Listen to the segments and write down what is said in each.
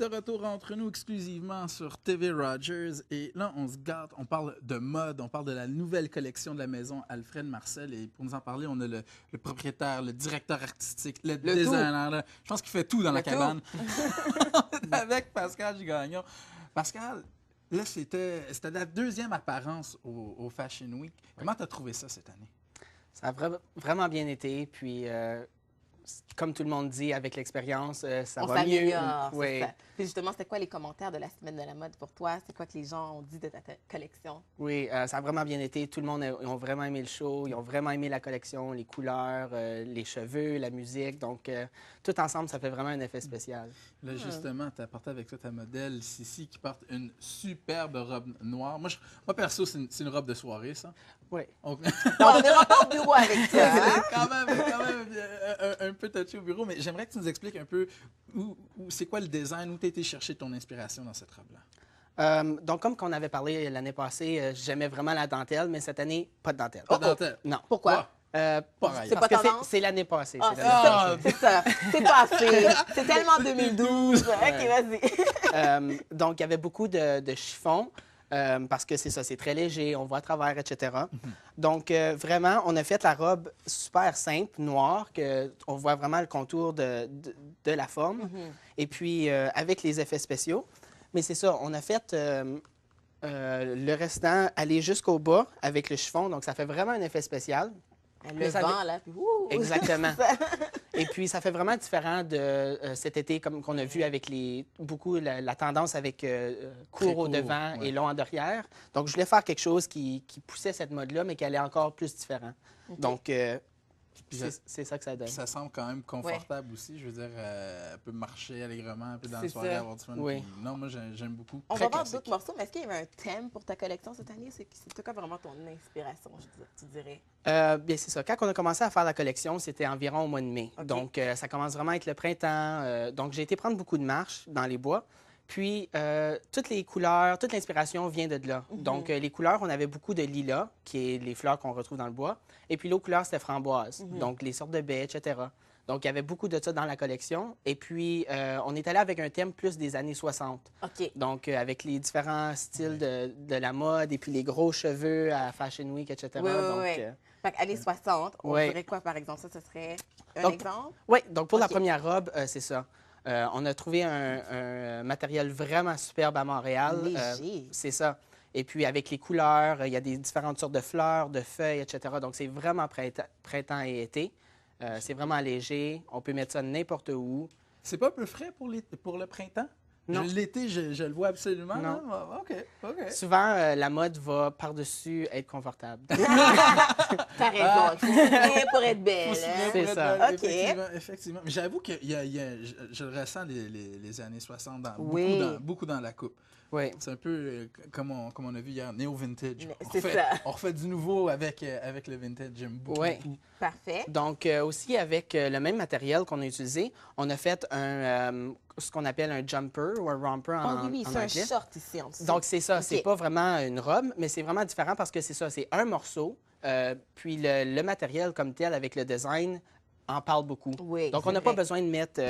de retour entre nous exclusivement sur TV Rogers. Et là, on se gâte, on parle de mode, on parle de la nouvelle collection de la maison Alfred Marcel. Et pour nous en parler, on a le propriétaire, le directeur artistique, le designer. Là. Je pense qu'il fait tout dans la cabane. Avec Pascal Gagnon. Pascal, là, c'était la deuxième apparence au Fashion Week. Comment tu as trouvé ça cette année? Ça a vraiment bien été. Puis, comme tout le monde dit, avec l'expérience, ça va mieux. Oui. Puis justement, c'était quoi les commentaires de la semaine de la mode pour toi? C'est quoi que les gens ont dit de ta collection? Oui, ça a vraiment bien été. Tout le monde ils ont vraiment aimé le show. Ils ont vraiment aimé la collection, les couleurs, les cheveux, la musique. Donc, tout ensemble, ça fait vraiment un effet spécial. Là, justement, tu as apporté avec toi ta modèle, Sissi, qui porte une superbe robe noire. Moi, perso, c'est une robe de soirée, ça. Oui. On n'ira pas au bureau avec ça. Hein? quand même un peu touché au bureau, mais j'aimerais que tu nous expliques un peu c'est quoi le design, où tu as été chercher ton inspiration dans cette robe-là. Donc, comme on avait parlé l'année passée, j'aimais vraiment la dentelle, mais cette année, pas de dentelle. Pas de dentelle? Non. Pourquoi? C'est parce que c'est l'année passée. C'est ça. C'est passé. C'est tellement 2012. OK, vas-y. Donc, il y avait beaucoup de chiffons. Parce que c'est ça, c'est très léger, on voit à travers, etc. Donc, vraiment, on a fait la robe super simple, noire, qu'on voit vraiment le contour de la forme. Et puis, avec les effets spéciaux. Mais c'est ça, on a fait le restant aller jusqu'au bas avec le chiffon. Donc, ça fait vraiment un effet spécial. Le vent, là. Puis, exactement. Et puis, ça fait vraiment différent de cet été, comme qu'on a vu avec beaucoup la tendance avec court au devant et long en derrière. Donc, je voulais faire quelque chose qui poussait cette mode-là, mais qui allait encore plus différent. Donc, c'est ça que ça donne. Ça semble quand même confortable aussi. Je veux dire, elle peut marcher allègrement un peu dans la soirée, avoir du fun. Oui. Puis, non, moi, j'aime beaucoup. On va voir d'autres morceaux, mais est-ce qu'il y avait un thème pour ta collection cette année? C'était quoi vraiment ton inspiration, tu dirais? Bien, c'est ça. Quand on a commencé à faire la collection, c'était environ au mois de mai. Okay. Donc, ça commence vraiment à être le printemps. Donc, j'ai été prendre beaucoup de marches dans les bois. Puis, toutes les couleurs, toute l'inspiration vient de là. Donc, les couleurs, on avait beaucoup de lilas, qui est les fleurs qu'on retrouve dans le bois. Et puis, l'autre couleur, c'était framboise. Donc, les sortes de baies, etc. Donc, il y avait beaucoup de ça dans la collection. Et puis, on est allé avec un thème plus des années 60. OK. Donc, avec les différents styles de la mode et puis les gros cheveux à Fashion Week, etc. Oui. Fait qu'années 60, on dirait quoi, par exemple? Ça, ce serait un exemple? Oui. Donc, pour la première robe, c'est ça. On a trouvé un matériel vraiment superbe à Montréal. Léger. C'est ça. Et puis, avec les couleurs, il y a des différentes sortes de fleurs, de feuilles, etc. Donc, c'est vraiment printemps et été. C'est vraiment léger. On peut mettre ça n'importe où. C'est pas un peu frais pour le printemps? Non. L'été, je le vois absolument. Non. Là. OK. Souvent, la mode va par-dessus être confortable. T'as raison. Il faut s'y pour être belle. C'est ça. OK. Effectivement. Mais j'avoue que je le ressens les années 60 beaucoup dans la coupe. Oui. C'est un peu comme on a vu hier, néo-vintage. C'est ça. On refait du nouveau avec le vintage. J'aime beaucoup. Oui. Parfait. Donc, aussi avec le même matériel qu'on a utilisé, on a fait ce qu'on appelle un jumper ou un romper en anglais. Oui, c'est un short ici en dessous. Donc, c'est ça. OK. C'est pas vraiment une robe, mais c'est vraiment différent parce que c'est ça. C'est un morceau, puis le matériel comme tel avec le design en parle beaucoup. Oui, donc, on n'a pas besoin de mettre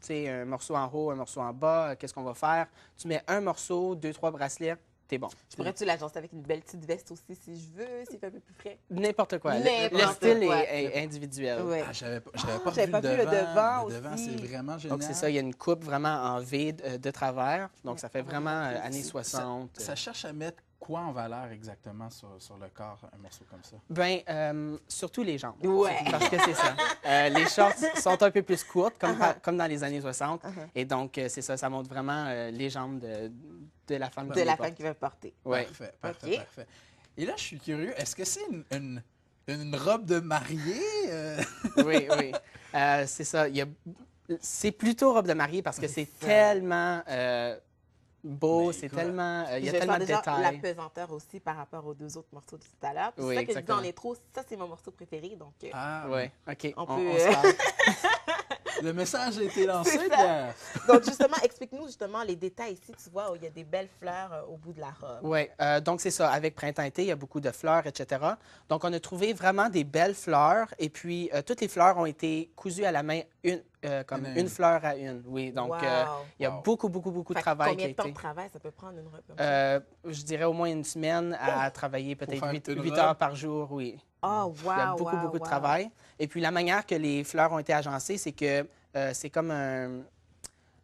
un morceau en haut, un morceau en bas. Qu'est-ce qu'on va faire? Tu mets un morceau, 2-3 bracelets, t'es bon. Je pourrais-tu l'agencer avec une belle petite veste aussi si je veux, s'il fait un peu plus frais? N'importe quoi. N'importe le style quoi. est individuel. Oui. J'avais pas vu le devant Le devant, aussi. c'est vraiment génial. Donc, c'est ça. Il y a une coupe vraiment en V de travers. Donc, ça fait vraiment années 60. Ça cherche à mettre quoi en valeur exactement sur le corps, un morceau comme ça? Bien, surtout les jambes. Ouais. Parce que c'est ça. Les shorts sont un peu plus courtes, comme dans les années 60. Et donc, c'est ça. Ça montre vraiment les jambes de la femme De la femme qui veut porter. Oui. Parfait. Et là, je suis curieux. Est-ce que c'est une robe de mariée? Oui. C'est ça. C'est plutôt robe de mariée parce que c'est tellement beau, c'est tellement... il y a tellement de détails. La pesanteur aussi par rapport aux deux autres morceaux de tout à l'heure. C'est ça que je dis dans les trous. Ça, c'est mon morceau préféré. Donc, oui, OK. on On peut... se parle. Le message a été lancé, C'est ça. Pierre. Donc, justement, explique-nous justement les détails ici. Tu vois, où il y a des belles fleurs au bout de la robe. Oui, donc c'est ça. Avec printemps-été, il y a beaucoup de fleurs, etc. Donc, on a trouvé vraiment des belles fleurs. Et puis, toutes les fleurs ont été cousues à la main, comme Une à une une. fleur à une. Oui, donc il y a Wow. beaucoup, beaucoup, beaucoup de Fait que travail qui combien a de temps de été. travail ça peut prendre une robe comme ça? Je dirais au moins une semaine à travailler Pour peut-être faire 8 une robe? heures par jour, oui. Oh, Il y a wow, beaucoup, wow, beaucoup de wow. travail. Et puis la manière que les fleurs ont été agencées, c'est que c'est comme un...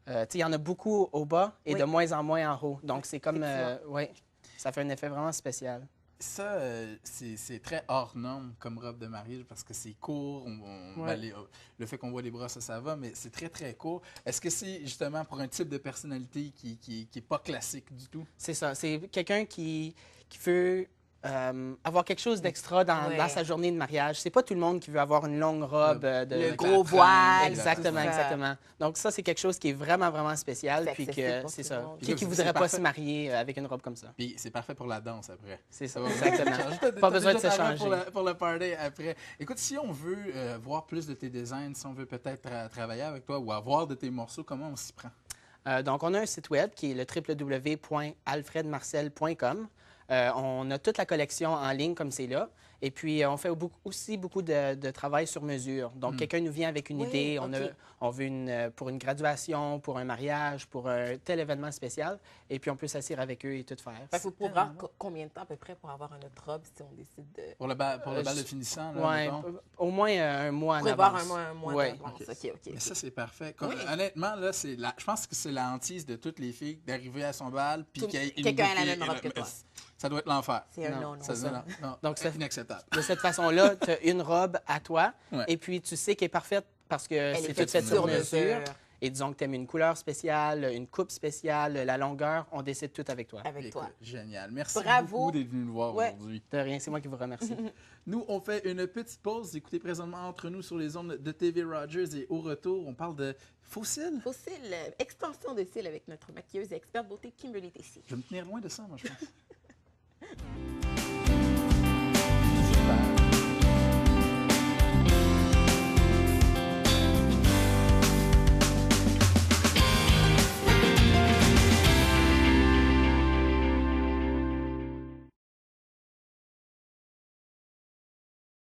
tu sais, il y en a beaucoup au bas et Oui. de moins en moins en haut. Donc c'est comme... Effectivement. oui, ça fait un effet vraiment spécial. Ça, c'est très hors norme comme robe de mariage parce que c'est court. Ouais. Le fait qu'on voit les bras, ça va, mais c'est très, très court. Est-ce que c'est justement pour un type de personnalité qui est pas classique du tout? C'est ça. C'est quelqu'un qui veut avoir quelque chose d'extra dans, Ouais. dans sa journée de mariage. C'est pas tout le monde qui veut avoir une longue robe de... Le Avec gros la voile. trame, Exactement, tout ça. exactement. Donc ça, c'est quelque chose qui est vraiment, vraiment spécial. C'est Puis accessible que pour c'est tout ça. le monde. Qui Puis voudrait c'est pas parfait. se marier avec une robe comme ça? Puis c'est parfait pour la danse après. C'est ça, Ouais, exactement. t'as Pas besoin de se déjà ta robe changer. pour le party après. Écoute, si on veut voir plus de tes designs, si on veut peut-être travailler avec toi ou avoir de tes morceaux, comment on s'y prend? Donc, on a un site web qui est le www.alfredmarcel.com. On a toute la collection en ligne comme c'est là. Et puis, on fait aussi beaucoup de travail sur mesure. Donc, quelqu'un nous vient avec une Oui, idée. OK. On veut pour une graduation, pour un mariage, pour un tel événement spécial. Et puis, on peut s'asseoir avec eux et tout faire. Fait que vous pourrez avoir combien de temps à peu près pour avoir une autre robe si on décide de... Pour le bal de finissant, là, Ouais, mettons? au moins un mois en Prévoir avance. un mois Ouais. d'avance. OK. OK, OK. Mais ça, c'est parfait. Oui. Honnêtement, là, je pense que c'est la hantise de toutes les filles d'arriver à son bal puis Tout- qu'il y ait une quelqu'un a la bouquet- même robe que toi. Ça doit être l'enfer. C'est un Non, non-non. Ça, ça. non, Donc, ça- c'est inacceptable. De cette façon-là, tu as une robe à toi. Ouais. Et puis, tu sais qu'elle est parfaite parce que Elle c'est est tout faite fait sur sur mesure. mesure. Et disons que tu aimes une couleur spéciale, une coupe spéciale, la longueur, on décide tout avec toi. Avec toi. Écoute, génial. Merci Bravo. beaucoup d'être venu nous voir Ouais. aujourd'hui. De rien, c'est moi qui vous remercie. Nous, on fait une petite pause. Écoutez présentement entre nous sur les ondes de TV Rogers et au retour, on parle de fossiles. Fossiles, extension de cils avec notre maquilleuse et experte beauté Kimberly Tessier. Je vais me tenir loin de ça, moi, je pense.